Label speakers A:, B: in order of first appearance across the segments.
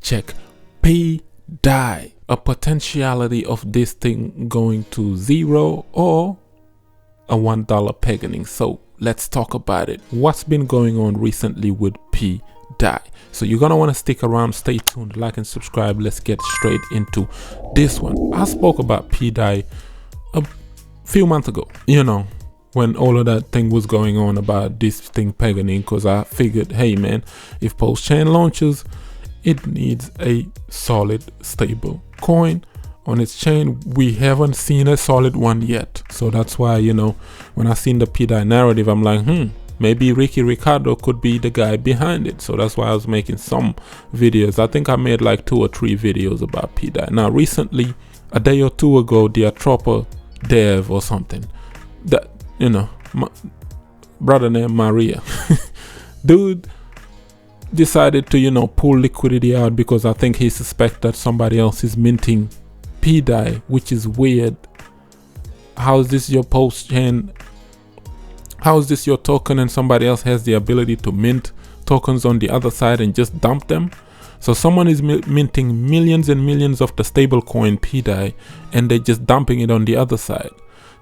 A: check. PDAI, a potentiality of this thing going to zero or a $1 pegging. So let's talk about it. What's been going on recently with PDAI? So you're gonna want to stick around, stay tuned, like and subscribe. Let's get straight into this one. I spoke about PDAI a few months ago, when all of that thing was going on about this thing pegging, because I figured, hey man, if Pulsechain launches, it needs a solid, stable coin on its chain. We haven't seen a solid one yet. So that's why, when I seen the PDAI narrative, I'm like, maybe Ricky Ricardo could be the guy behind it. So that's why I was making some videos. I think I made like 2 or 3 videos about PDAI. Now, recently, a day or 2 ago, the ATROPA dev or something, that, my brother named Maria, dude decided to, pull liquidity out because I think he suspects that somebody else is minting PDAI, which is weird. How is this your Pulsechain? How is this your token and somebody else has the ability to mint tokens on the other side and just dump them? So someone is minting millions and millions of the stablecoin PDAI and they're just dumping it on the other side.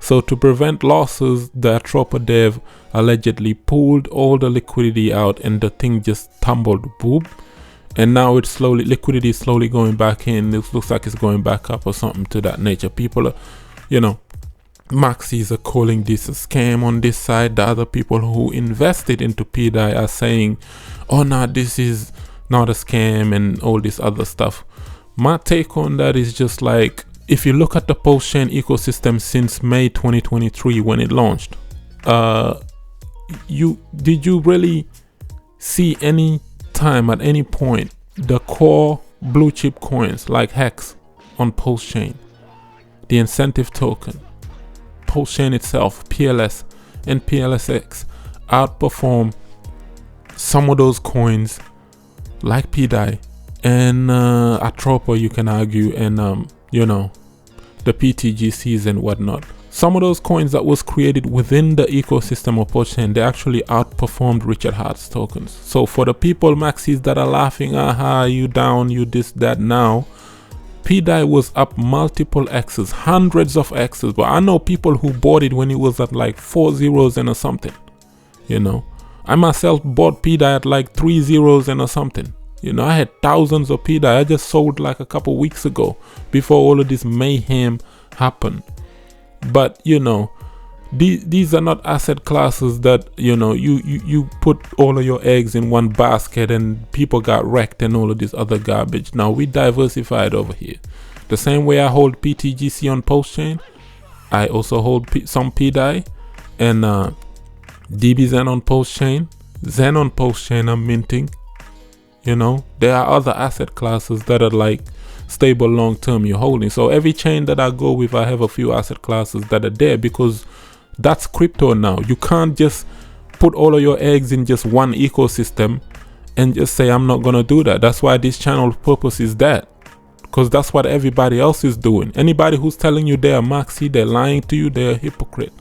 A: So to prevent losses, the ATROPA dev allegedly pulled all the liquidity out and the thing just tumbled, boop. And now it's liquidity is slowly going back in. It looks like it's going back up or something to that nature. People are, maxis are calling this a scam on this side. The other people who invested into PDAI are saying, oh no, this is not a scam and all this other stuff. My take on that is just like, if you look at the Pulsechain ecosystem since May 2023 when it launched, did you really see any time at any point the core blue chip coins like Hex on Pulsechain, the incentive token, Pulsechain itself, PLS and PLSX outperform some of those coins like PDAI and ATROPA, you can argue, and the PTGCs and whatnot. Some of those coins that was created within the ecosystem of Pulsechain, they actually outperformed Richard Heart's tokens. So for the people, maxis, that are laughing, aha, you down, you this, that now, PDAI was up multiple X's, hundreds of X's. But I know people who bought it when it was at like 4 zeros and or something. I myself bought PDAI at like 3 zeros and or something. I had thousands of PDAI. I just sold like a couple weeks ago before all of this mayhem happened. But these are not asset classes that you put all of your eggs in one basket and people got wrecked and all of this other garbage. Now we diversified over here. The same way I hold PTGC on Pulsechain, I also hold some PDAI and DBZen on Pulsechain, Zen on Pulsechain I'm minting. There are other asset classes that are like stable long term you're holding. So every chain that I go with, I have a few asset classes that are there because that's crypto now. You can't just put all of your eggs in just one ecosystem and just say, I'm not going to do that. That's why this channel's purpose is that, because that's what everybody else is doing. Anybody who's telling you they're maxi, they're lying to you, they're a hypocrite.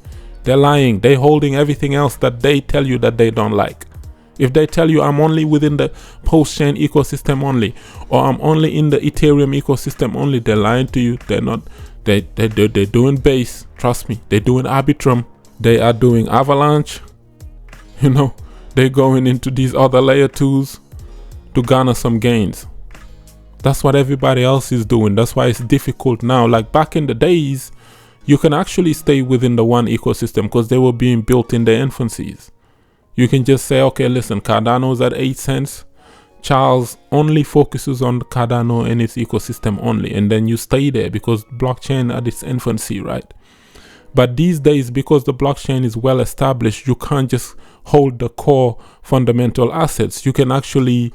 A: They're lying. They're holding everything else that they tell you that they don't like. If they tell you I'm only within the Pulsechain ecosystem only, or I'm only in the Ethereum ecosystem only, they're lying to you. They're not. They're doing base. Trust me. They're doing Arbitrum. They are doing Avalanche. They're going into these other layer 2s to garner some gains. That's what everybody else is doing. That's why it's difficult now. Like back in the days, you can actually stay within the one ecosystem because they were being built in their infancies. You can just say, okay, listen, Cardano's at 8 cents. Charles only focuses on Cardano and its ecosystem only. And then you stay there because blockchain at its infancy, right? But these days, because the blockchain is well established, you can't just hold the core fundamental assets. You can actually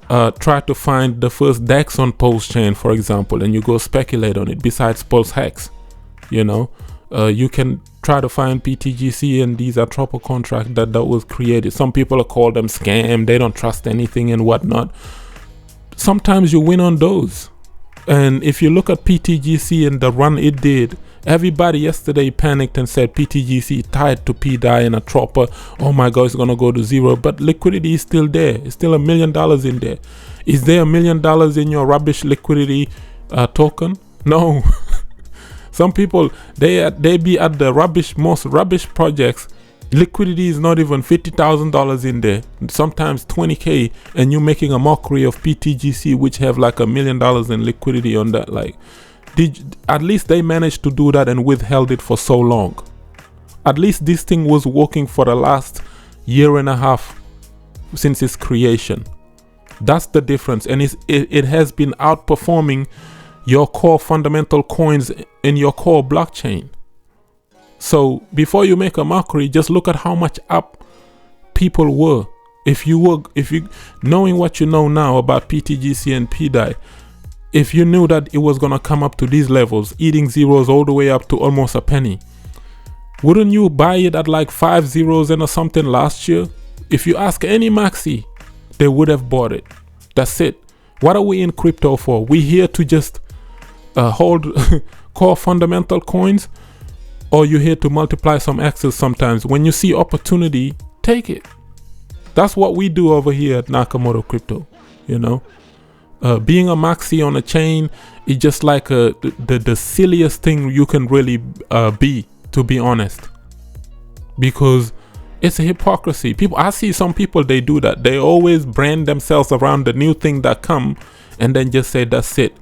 A: try to find the first DEX on Pulsechain, for example, and you go speculate on it besides Pulse Hex. You can try to find PTGC and these ATROPA contracts that was created. Some people call them scam. They don't trust anything and whatnot. Sometimes you win on those. And if you look at PTGC and the run it did, everybody yesterday panicked and said PTGC tied to PDAI and ATROPA. Oh my God, it's going to go to zero. But liquidity is still there. It's still $1 million in there. Is there $1 million in your rubbish liquidity token? No. Some people, they be at the most rubbish projects. Liquidity is not even $50,000 in there, sometimes 20K, and you're making a mockery of PTGC, which have like $1 million in liquidity on that. Like, at least they managed to do that and withheld it for so long. At least this thing was working for the last 1.5 years since its creation. That's the difference, and it has been outperforming your core fundamental coins in your core blockchain. So before you make a mockery, just look at how much up people were. If you knowing what you know now about PTGC and PDAI, if you knew that it was gonna come up to these levels, eating zeros all the way up to almost a penny, wouldn't you buy it at like 5 zeros and or something last year? If you ask any maxi, they would have bought it. That's it. What are we in crypto for? We here to just hold core fundamental coins, or you here to multiply some X's sometimes. When you see opportunity, take it. That's what we do over here at Nakamoto Crypto. You know, being a maxi on a chain is just like the silliest thing you can really be, to be honest, because it's a hypocrisy. I see some people, they do that. They always brand themselves around the new thing that come and then just say that's it.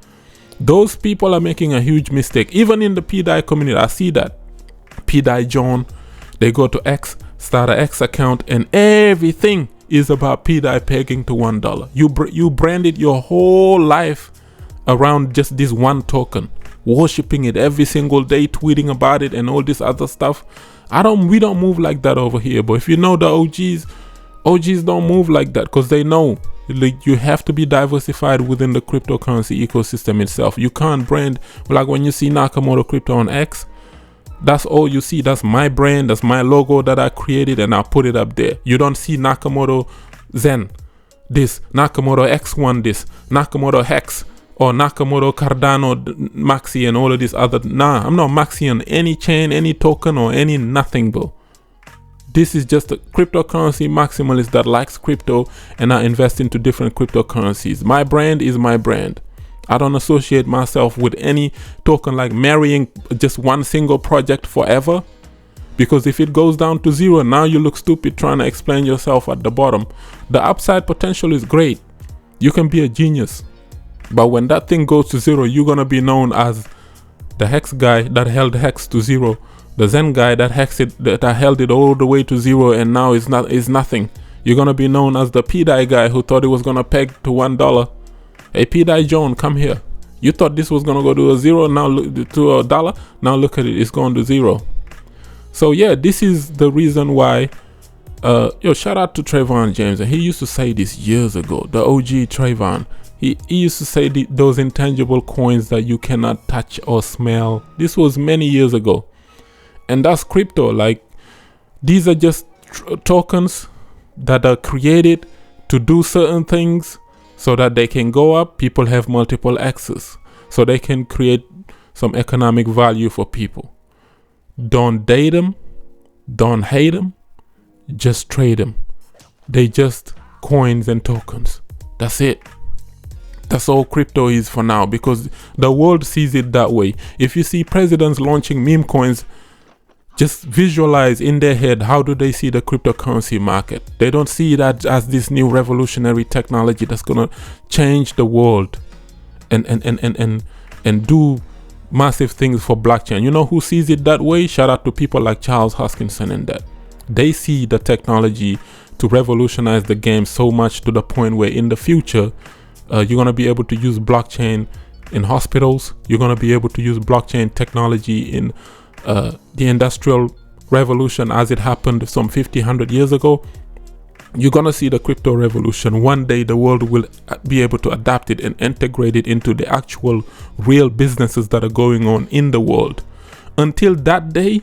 A: Those people are making a huge mistake. Even in the PDAI community, I see that. PDAI John, they go to X, start an X account, and everything is about PDAI pegging to $1. You branded your whole life around just this one token, worshipping it every single day, tweeting about it and all this other stuff. We don't move like that over here. But if you know the OGs don't move like that, because they know, like, you have to be diversified within the cryptocurrency ecosystem itself. You can't brand, like when you see Nakamoto Crypto on X, that's all you see. That's my brand, that's my logo that I created, and I put it up there. You don't see Nakamoto Zen this, Nakamoto X1 this, Nakamoto Hex, or Nakamoto Cardano Maxi and all of this other. Nah, I'm not Maxi on any chain, any token, or any nothing, bro. This is just a cryptocurrency maximalist that likes crypto and I invest into different cryptocurrencies. My brand is my brand. I don't associate myself with any token, like marrying just one single project forever, because if it goes down to zero, now you look stupid trying to explain yourself at the bottom. The upside potential is great. You can be a genius. But when that thing goes to zero, you're going to be known as the Hex guy that held Hex to zero, the Zen guy that held it all the way to zero and now is nothing. You're going to be known as the PDAI guy who thought it was going to peg to $1. Hey, PDAI John, come here. You thought this was going to go to a zero, now to $1. Now look at it, it's going to zero. So yeah, this is the reason why, shout out to Trayvon James. He used to say this years ago, the OG Trayvon. He used to say those intangible coins that you cannot touch or smell. This was many years ago. And that's crypto. Like, these are just tokens that are created to do certain things so that they can go up. People have multiple access, so they can create some economic value for people. Don't date them, don't hate them, just trade them. They just coins and tokens. That's it. That's all crypto is for now, because the world sees it that way. If you see presidents launching meme coins, just visualize in their head, how do they see the cryptocurrency market? They don't see that as this new revolutionary technology that's gonna change the world and do massive things for blockchain. You know who sees it that way? Shout out to people like Charles Hoskinson and that. They see the technology to revolutionize the game so much to the point where in the future, you're going to be able to use blockchain in hospitals. You're going to be able to use blockchain technology in the industrial revolution as it happened some 100 years ago. You're going to see the crypto revolution. One day the world will be able to adapt it and integrate it into the actual real businesses that are going on in the world. Until that day,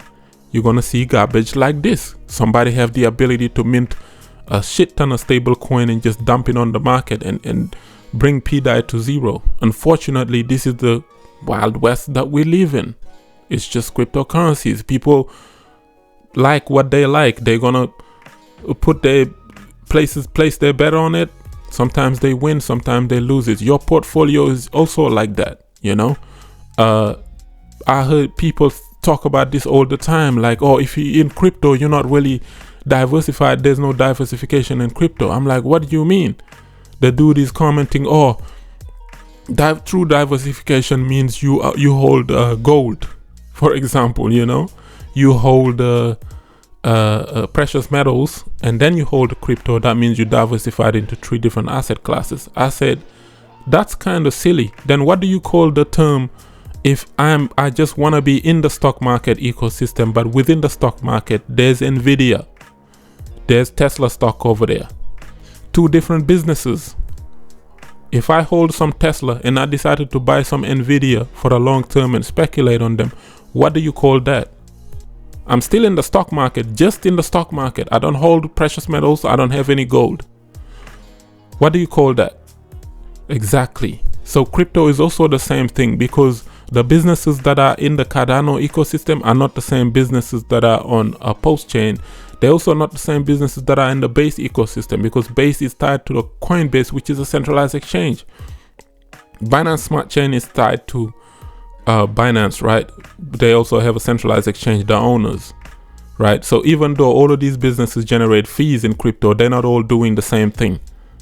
A: you're going to see garbage like this. Somebody have the ability to mint a shit ton of stable coin and just dump it on the market and bring PDAI to zero. Unfortunately, this is the Wild West that we live in. It's just cryptocurrencies. People like what they like. They're gonna place their bet on it. Sometimes they win, sometimes they lose it. Your portfolio is also like that, you know. I heard people talk about this all the time, like, oh, if you're in crypto, you're not really diversified. There's no diversification in crypto. I'm like, what do you mean? The dude is commenting, oh, true diversification means you hold gold, for example, you know. You hold precious metals, and then you hold crypto. That means you diversified into 3 different asset classes. I said, that's kind of silly. Then what do you call the term if I just want to be in the stock market ecosystem, but within the stock market there's Nvidia, there's Tesla stock over there, 2 different businesses. If I hold some Tesla and I decided to buy some Nvidia for the long term and speculate on them, what do you call that? I'm still in the stock market, just in the stock market. I don't hold precious metals. I don't have any gold. What do you call that? Exactly. So crypto is also the same thing, because the businesses that are in the Cardano ecosystem are not the same businesses that are on a Pulsechain. They're also not the same businesses that are in the Base ecosystem, because Base is tied to the Coinbase, which is a centralized exchange. Binance Smart Chain is tied to Binance, right? They also have a centralized exchange, the owners, right? So even though all of these businesses generate fees in crypto, they're not all doing the same thing.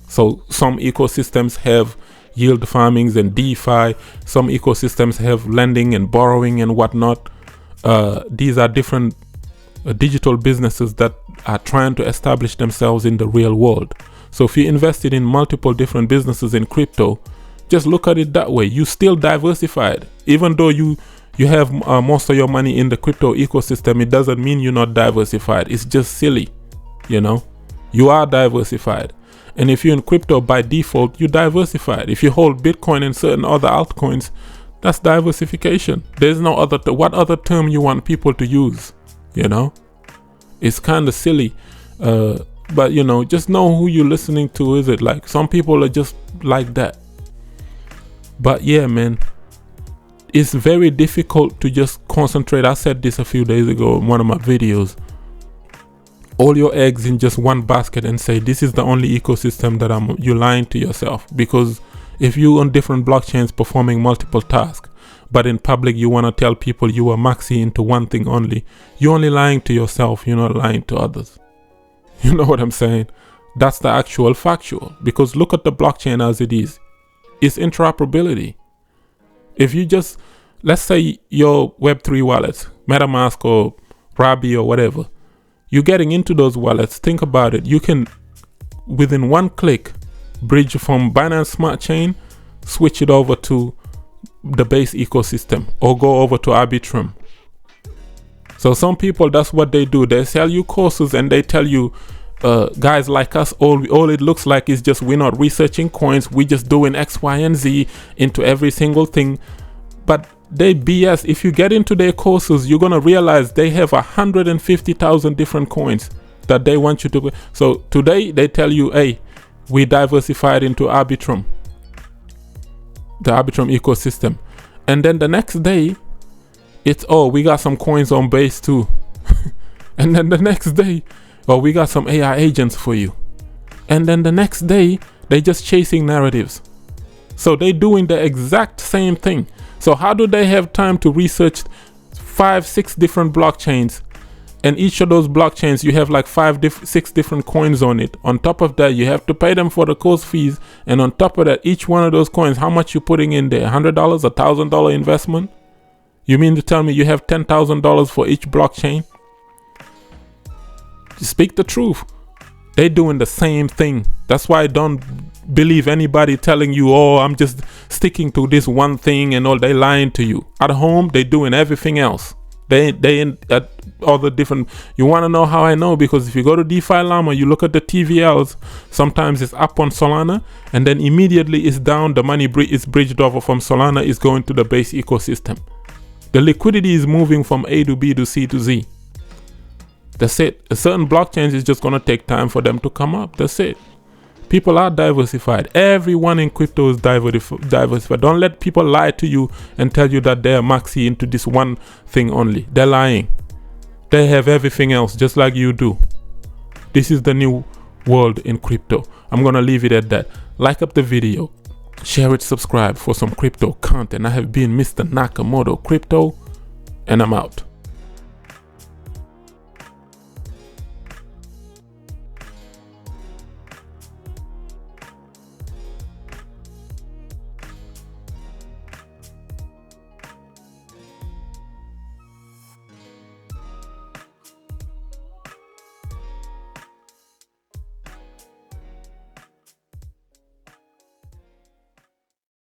A: So some ecosystems have yield farmings and DeFi. Some ecosystems have lending and borrowing and whatnot. These are different digital businesses that are trying to establish themselves in the real world. So if you invested in multiple different businesses in crypto, just look at it that way. You still diversified. Even though you have most of your money in the crypto ecosystem, it doesn't mean you're not diversified. It's just silly, you know. You are diversified. And if you're in crypto by default, you're diversified. If you hold Bitcoin and certain other altcoins, that's diversification. There's no other what other term you want people to use, you know? It's kind of silly. But, you know, just know who you're listening to. Is it like some people are just like that? But yeah, man, it's very difficult to just concentrate. I said this a few days ago in one of my videos. All your eggs in just one basket and say this is the only ecosystem that you're lying to yourself. Because if you on different blockchains performing multiple tasks, but in public you want to tell people you are maxi into one thing only, you're only lying to yourself. You're not lying to others. You know what I'm saying? That's the actual factual. Because look at the blockchain as it is. It's interoperability. If you just, let's say your Web3 wallets, MetaMask or Rabi or whatever, you're getting into those wallets. Think about it. You can, within one click, bridge from Binance Smart Chain, switch it over to the Base ecosystem, or go over to Arbitrum. So some people, that's what they do. They sell you courses and they tell you, guys like us, all it looks like is just we're not researching coins. We're just doing X, Y, and Z into every single thing. But they BS. If you get into their courses, you're gonna realize they have 150,000 different coins that they want you to. So today they tell you, hey, we diversified into Arbitrum, the Arbitrum ecosystem, and then the next day it's, oh, we got some coins on Base too. And then the next day, oh, we got some AI agents for you. And then the next day they just chasing narratives. So they doing the exact same thing. So how do they have time to research 5-6 different blockchains, and each of those blockchains you have like 6 different coins on it? On top of that, you have to pay them for the course fees, and on top of that, each one of those coins, how much you putting in there? $100, $1,000 investment? You mean to tell me you have $10,000 for each blockchain? Speak the truth. They doing the same thing. That's why I don't believe anybody telling you, oh, I'm just sticking to this one thing and all. They lying to you. At home, they doing everything else. They in at all the different. You want to know how I know? Because if you go to DeFi Llama, you look at the TVLs. Sometimes it's up on Solana, and then immediately it's down. The money is bridged over from Solana, is going to the Base ecosystem. The liquidity is moving from A to B to C to Z. That's it. A certain blockchains is just going to take time for them to come up. That's it. People are diversified. Everyone in crypto is diversified. Don't let people lie to you and tell you that they're maxi into this one thing only. They're lying. They have everything else just like you do. This is the new world in crypto. I'm gonna leave it at that. Like up the video, share it, subscribe for some crypto content. I have been Mr. Nakamoto Crypto, and I'm out.